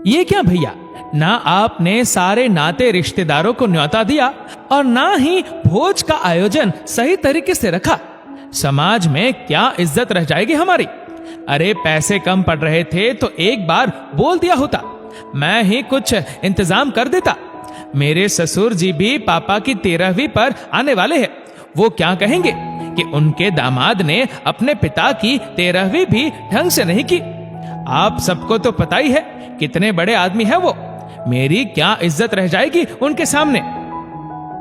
ये क्या भैया, ना आपने सारे नाते रिश्तेदारों को न्योता दिया और ना ही भोज का आयोजन सही तरीके से रखा। समाज में क्या इज्जत रह जाएगी हमारी। अरे पैसे कम पड़ रहे थे तो एक बार बोल दिया होता, मैं ही कुछ इंतजाम कर देता। मेरे ससुर जी भी पापा की 13वीं पर आने वाले हैं। वो क्या कहेंगे कि उनके दामाद ने अपने पिता की 13वीं भी ढंग से नहीं की। आप सबको तो पता ही है कितने बड़े आदमी है वो। मेरी क्या इज्जत रह जाएगी उनके सामने।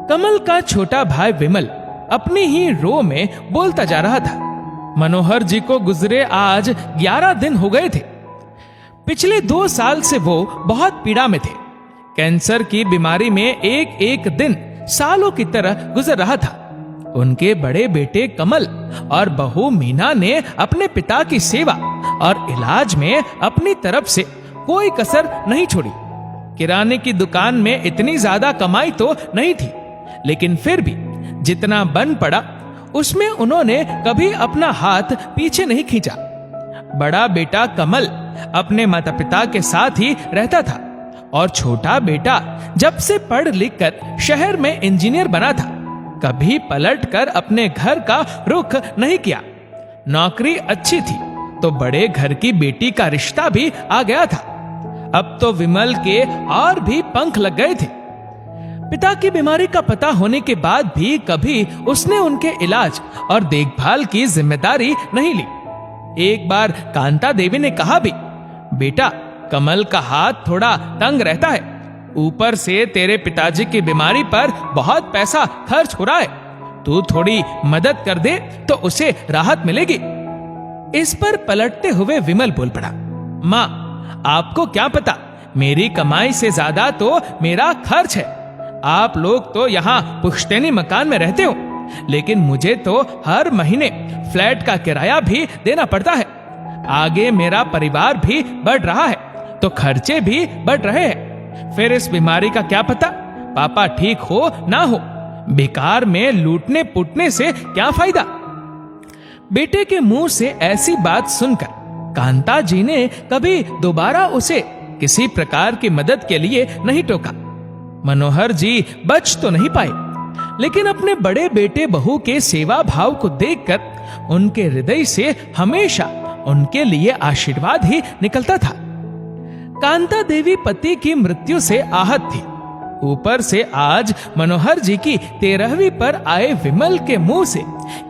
कमल का छोटा भाई विमल अपनी ही रो में बोलता जा रहा था। मनोहर जी को गुजरे आज 11 दिन हो गए थे। पिछले 2 साल से वो बहुत पीड़ा में थे। कैंसर की बीमारी में एक एक दिन सालों की तरह गुजर रहा था। उनके बड़े बेटे कमल और बहू मीना ने अपने पिता की सेवा और इलाज में अपनी तरफ से कोई कसर नहीं छोड़ी। किराने की दुकान में इतनी ज्यादा कमाई तो नहीं थी, लेकिन फिर भी जितना बन पड़ा उसमें उन्होंने कभी अपना हाथ पीछे नहीं खींचा। बड़ा बेटा कमल अपने माता पिता के साथ ही रहता था और छोटा बेटा जब से पढ़ लिख कर शहर में इंजीनियर बना था, कभी पलट कर अपने घर का रुख नहीं किया। नौकरी अच्छी थी तो बड़े घर की बेटी का रिश्ता भी आ गया था। अब तो विमल के और भी पंख लग गए थे। पिता की बीमारी का पता होने के बाद भी कभी उसने उनके इलाज और देखभाल की जिम्मेदारी नहीं ली। एक बार कांता देवी ने कहा भी, बेटा कमल का हाथ थोड़ा तंग रहता है, ऊपर से तेरे पिताजी की बीमारी पर बहुत पैसा खर्च हो रहा है, तू थोड़ी मदद कर दे तो उसे राहत मिलेगी। इस पर पलटते हुए विमल बोल पड़ा, माँ आपको क्या पता, मेरी कमाई से ज्यादा तो मेरा खर्च है। आप लोग तो यहाँ पुश्तैनी मकान में रहते हो, लेकिन मुझे तो हर महीने फ्लैट का किराया भी देना पड़ता है। आगे मेरा परिवार भी बढ़ रहा है तो खर्चे भी बढ़ रहे हैं। फिर इस बीमारी का क्या पता पापा ठीक हो ना हो, बेकार में लूटने पुटने से क्या फायदा। बेटे के मुंह से ऐसी बात सुनकर कांता जी ने कभी दोबारा उसे किसी प्रकार की मदद के लिए नहीं टोका। मनोहर जी बच तो नहीं पाए, लेकिन अपने बड़े बेटे बहू के सेवा भाव को देखकर उनके हृदय से हमेशा उनके लिए आशीर्वाद ही निकलता था। कांता देवी पति की मृत्यु से आहत थी, ऊपर से आज मनोहर जी की 13वीं पर आए विमल के मुंह से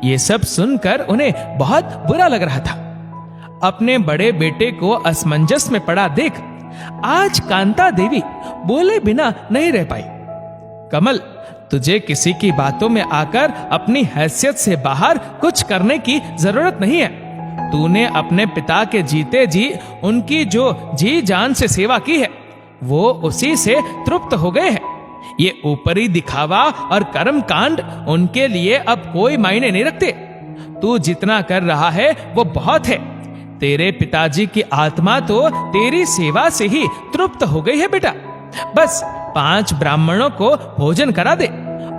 ये सब सुनकर उन्हें बहुत बुरा लग रहा था। अपने बड़े बेटे को असमंजस में पड़ा देख आज कांता देवी बोले बिना नहीं रह पाई। कमल, तुझे किसी की बातों में आकर अपनी हैसियत से बाहर कुछ करने की जरूरत नहीं है। तूने अपने पिता के जीते जी उनकी जो जी जान से सेवा की है, वो उसी से तृप्त हो गए हैं। ये ऊपरी दिखावा और कर्म कांड उनके लिए अब कोई मायने नहीं रखते। तू जितना कर रहा है वो बहुत है। तेरे पिताजी की आत्मा तो तेरी सेवा से ही तृप्त हो गई है बेटा। बस 5 ब्राह्मणों को भोजन करा दे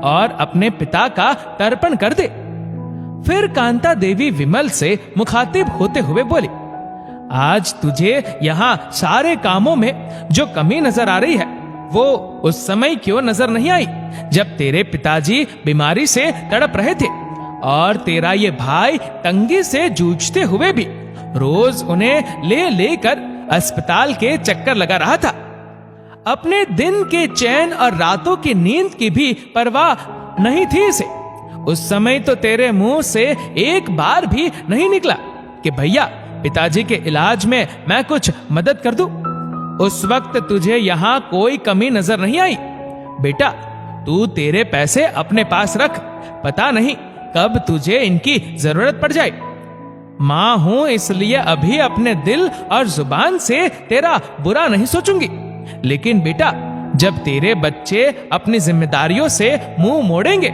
और अपने पिता का तर्पण कर दे। फिर कांता देवी विमल से मुखातिब होते हुए बोली, आज तुझे यहाँ सारे कामों में जो कमी नजर आ रही है वो उस समय क्यों नजर नहीं आई जब तेरे पिताजी बीमारी से तड़प रहे थे और तेरा ये भाई तंगी से जूझते हुए भी रोज उन्हें ले लेकर अस्पताल के चक्कर लगा रहा था। अपने दिन के चैन और रातों की नींद की भी परवाह नहीं थी इसे। उस समय तो तेरे मुंह से एक बार भी नहीं निकला कि भैया पिताजी के इलाज में मैं कुछ मदद कर दूं। उस वक्त तुझे यहाँ कोई कमी नजर नहीं आई। बेटा तू तेरे पैसे अपने पास रख, पता नहीं कब तुझे इनकी जरूरत पड़ जाए। माँ हूं इसलिए अभी अपने दिल और जुबान से तेरा बुरा नहीं सोचूंगी, लेकिन बेटा जब तेरे बच्चे अपनी जिम्मेदारियों से मुंह मोड़ेंगे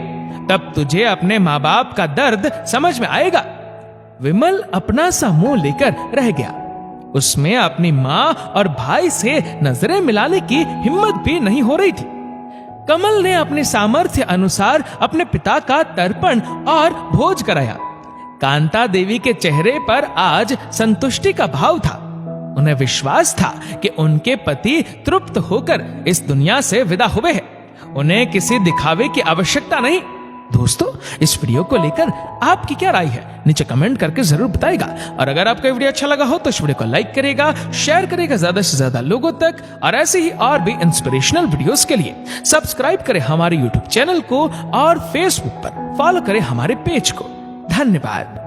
तब तुझे अपने माँ बाप का दर्द समझ में आएगा। विमल अपना सा मुंह लेकर रह गया। उसमें अपनी माँ और भाई से नजरें मिलाने की हिम्मत भी नहीं हो रही थी। कमल ने अपने सामर्थ्य अनुसार अपने पिता का तर्पण और भोज कराया। कांता देवी के चेहरे पर आज संतुष्टि का भाव था। उन्हें विश्वास था कि उनके पति तृप्त होकर इस दुनिया से विदा हुए हैं। उन्हें किसी दिखावे की आवश्यकता नहीं। दोस्तों, इस वीडियो को लेकर आपकी क्या राय है, नीचे कमेंट करके जरूर बताएगा। और अगर आपको वीडियो अच्छा लगा हो तो इस वीडियो को लाइक करेगा, शेयर करेगा ज्यादा से ज्यादा लोगों तक। और ऐसे ही और भी इंस्पिरेशनल वीडियोस के लिए सब्सक्राइब करें हमारे यूट्यूब चैनल को और फेसबुक पर फॉलो करें हमारे पेज को। धन्यवाद।